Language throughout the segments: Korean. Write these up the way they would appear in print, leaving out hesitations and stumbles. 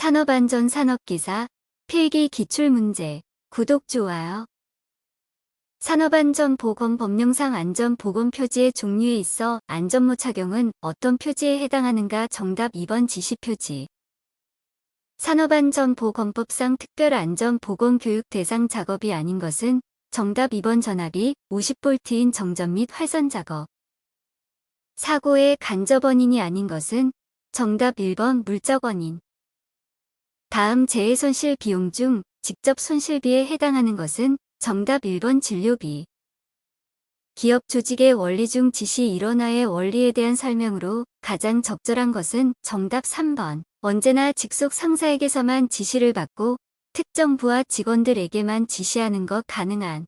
산업안전 산업기사 필기 기출문제. 구독, 좋아요. 산업안전보건법령상 안전보건 표지의 종류에 있어 안전모 착용은 어떤 표지에 해당하는가? 정답 2번 지시표지. 산업안전보건법상 특별안전보건 교육 대상 작업이 아닌 것은 정답 2번 전압이 50V인 정전 및 활선 작업. 사고의 간접 원인이 아닌 것은 정답 1번 물적 원인. 다음 재해 손실 비용 중 직접 손실비에 해당하는 것은 정답 1번 진료비. 기업 조직의 원리 중 지시 일원화의 원리에 대한 설명으로 가장 적절한 것은 정답 3번. 언제나 직속 상사에게서만 지시를 받고 특정 부하 직원들에게만 지시하는 것 가능한.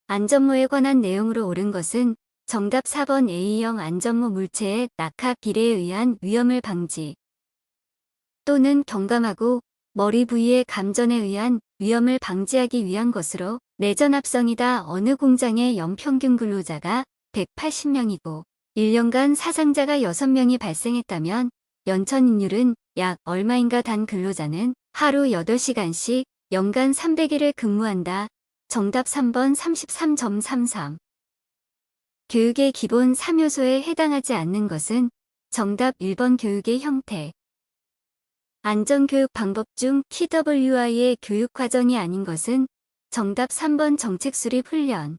안전모에 관한 내용으로 옳은 것은 정답 4번 A형 안전모 물체의 낙하 비례에 의한 위험을 방지 또는 경감하고 머리 부위의 감전에 의한 위험을 방지하기 위한 것으로 내전압성이다. 어느 공장의 연평균 근로자가 180명이고 1년간 사상자가 6명이 발생했다면 연천인율은 약 얼마인가? 단 근로자는 하루 8시간씩 연간 300일을 근무한다. 정답 3번 33.33. 교육의 기본 3요소에 해당하지 않는 것은 정답 1번 교육의 형태. 안전교육 방법 중 TWI의 교육과정이 아닌 것은 정답 3번 정책수립 훈련.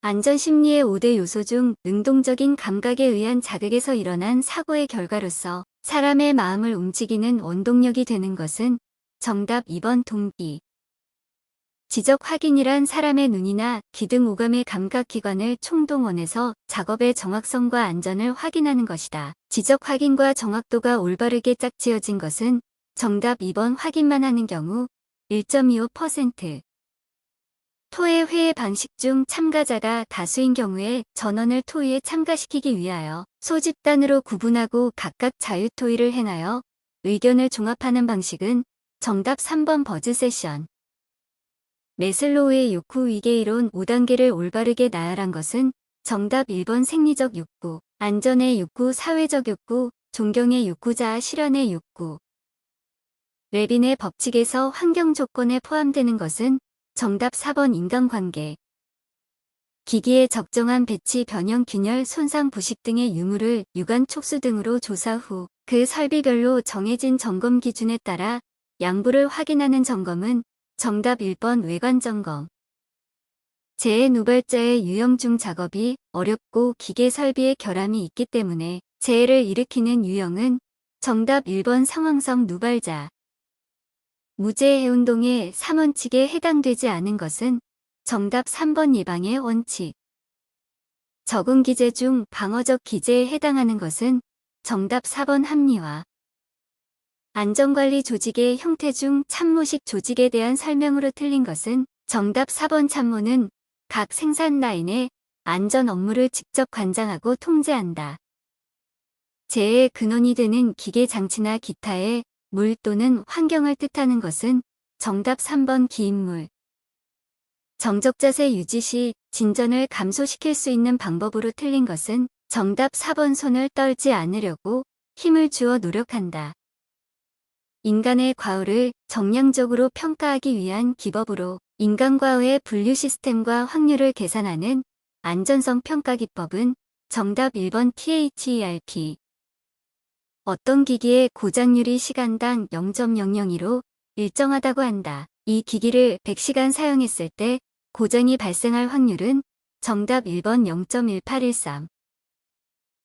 안전심리의 5대 요소 중 능동적인 감각에 의한 자극에서 일어난 사고의 결과로서 사람의 마음을 움직이는 원동력이 되는 것은 정답 2번 동기. 지적 확인이란 사람의 눈이나 귀 등 오감의 감각기관을 총동원해서 작업의 정확성과 안전을 확인하는 것이다. 지적 확인과 정확도가 올바르게 짝지어진 것은 정답 2번 확인만 하는 경우 1.25%. 토의 회의 방식 중 참가자가 다수인 경우에 전원을 토의에 참가시키기 위하여 소집단으로 구분하고 각각 자유토의를 행하여 의견을 종합하는 방식은 정답 3번 버즈 세션. 매슬로우의 욕구 위계 이론 5단계를 올바르게 나열한 것은 정답 1번 생리적 욕구, 안전의 욕구, 사회적 욕구, 존경의 욕구, 자아 실현의 욕구. 레빈의 법칙에서 환경 조건에 포함되는 것은 정답 4번 인간관계. 기기의 적정한 배치, 변형, 균열, 손상, 부식 등의 유무를 유관 촉수 등으로 조사 후 그 설비별로 정해진 점검 기준에 따라 양부를 확인하는 점검은 정답 1번 외관 점검. 재해 누발자의 유형 중 작업이 어렵고 기계 설비의 결함이 있기 때문에 재해를 일으키는 유형은 정답 1번 상황성 누발자. 무재해 운동의 3원칙에 해당되지 않은 것은 정답 3번 예방의 원칙. 적응 기제 중 방어적 기제에 해당하는 것은 정답 4번 합리화. 안전관리 조직의 형태 중 참모식 조직에 대한 설명으로 틀린 것은 정답 4번 참모는 각 생산 라인의 안전 업무를 직접 관장하고 통제한다. 재해의 근원이 되는 기계 장치나 기타의 물 또는 환경을 뜻하는 것은 정답 3번 기인물. 정적 자세 유지 시 진전을 감소시킬 수 있는 방법으로 틀린 것은 정답 4번 손을 떨지 않으려고 힘을 주어 노력한다. 인간의 과오를 정량적으로 평가하기 위한 기법으로 인간과오의 분류 시스템과 확률을 계산하는 안전성 평가 기법은 정답 1번 THERP. 어떤 기기의 고장률이 시간당 0.002로 일정하다고 한다. 이 기기를 100시간 사용했을 때 고장이 발생할 확률은 정답 1번 0.1813.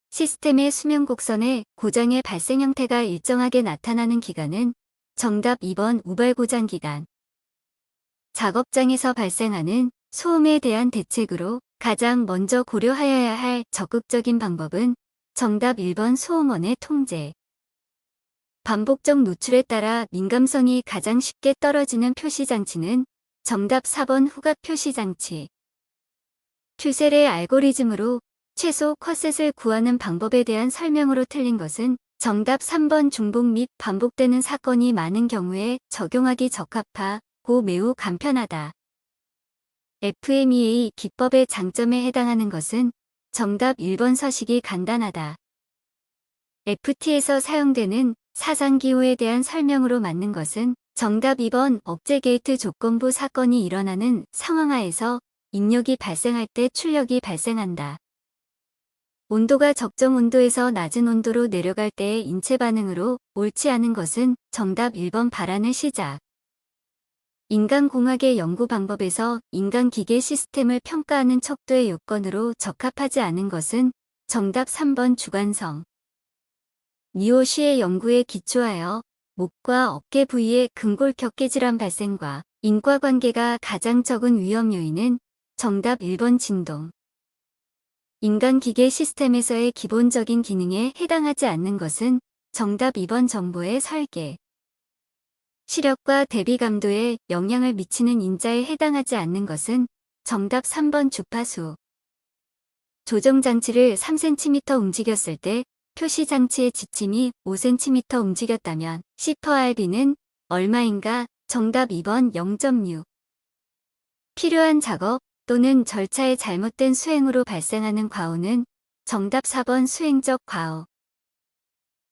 시스템의 수명 곡선에 고장의 발생 형태가 일정하게 나타나는 기간은 정답 2번 우발 고장 기간. 작업장에서 발생하는 소음에 대한 대책으로 가장 먼저 고려하여야 할 적극적인 방법은 정답 1번 소음원의 통제. 반복적 노출에 따라 민감성이 가장 쉽게 떨어지는 표시장치는 정답 4번 후각 표시장치. 큐셀의 알고리즘으로 최소 컷셋을 구하는 방법에 대한 설명으로 틀린 것은 정답 3번 중복 및 반복되는 사건이 많은 경우에 적용하기 적합하고 매우 간편하다. FMEA 기법의 장점에 해당하는 것은 정답 1번 서식이 간단하다. FT에서 사용되는 사상기호에 대한 설명으로 맞는 것은 정답 2번 억제 게이트 조건부 사건이 일어나는 상황하에서 입력이 발생할 때 출력이 발생한다. 온도가 적정 온도에서 낮은 온도로 내려갈 때의 인체 반응으로 옳지 않은 것은 정답 1번 발환의 시작. 인간공학의 연구 방법에서 인간 기계 시스템을 평가하는 척도의 요건으로 적합하지 않은 것은 정답 3번 주관성. 니오시의 연구에 기초하여 목과 어깨 부위의 근골격계 질환 발생과 인과관계가 가장 적은 위험 요인은 정답 1번 진동. 인간 기계 시스템에서의 기본적인 기능에 해당하지 않는 것은 정답 2번 정보의 설계. 시력과 대비 감도에 영향을 미치는 인자에 해당하지 않는 것은 정답 3번 주파수. 조정장치를 3cm 움직였을 때 표시장치의 지침이 5cm 움직였다면 C/Rb는 얼마인가? 정답 2번 0.6. 필요한 작업 또는 절차의 잘못된 수행으로 발생하는 과오는 정답 4번 수행적 과오.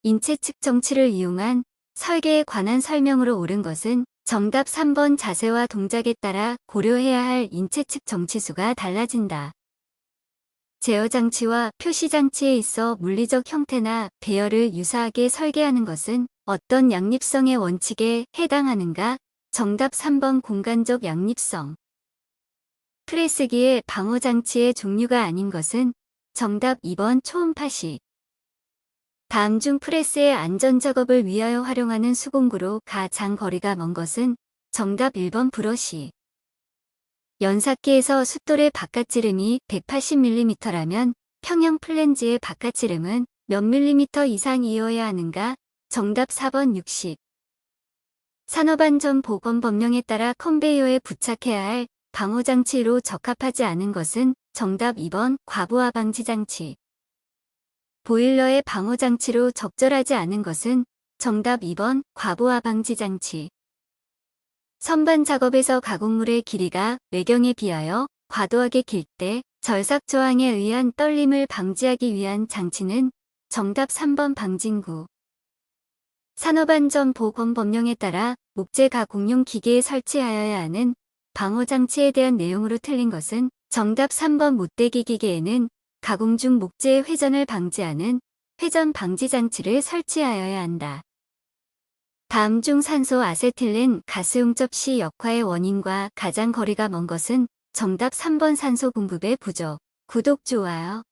인체 측정치를 이용한 설계에 관한 설명으로 옳은 것은 정답 3번 자세와 동작에 따라 고려해야 할 인체 측정치수가 달라진다. 제어장치와 표시장치에 있어 물리적 형태나 배열을 유사하게 설계하는 것은 어떤 양립성의 원칙에 해당하는가? 정답 3번 공간적 양립성. 프레스기의 방어장치의 종류가 아닌 것은 정답 2번 초음파시. 다음 중 프레스의 안전작업을 위하여 활용하는 수공구로 가장 거리가 먼 것은 정답 1번 브러시. 연삭기에서 숫돌의 바깥지름이 180mm라면 평형 플랜지의 바깥지름은 몇 밀리미터 이상이어야 하는가? 정답 4번 60. 산업안전보건법령에 따라 컨베이어에 부착해야 할 방호장치로 적합하지 않은 것은 정답 2번 과부하 방지장치. 보일러의 방호장치로 적절하지 않은 것은 정답 2번 과부하 방지장치. 선반 작업에서 가공물의 길이가 외경에 비하여 과도하게 길 때 절삭 저항에 의한 떨림을 방지하기 위한 장치는 정답 3번 방진구. 산업안전보건법령에 따라 목재 가공용 기계에 설치하여야 하는 방호장치에 대한 내용으로 틀린 것은 정답 3번 못대기 기계에는 가공 중 목재의 회전을 방지하는 회전 방지 장치를 설치하여야 한다. 다음 중 산소 아세틸렌 가스 용접 시 역화의 원인과 가장 거리가 먼 것은 정답 3번 산소 공급의 부족. 구독, 좋아요.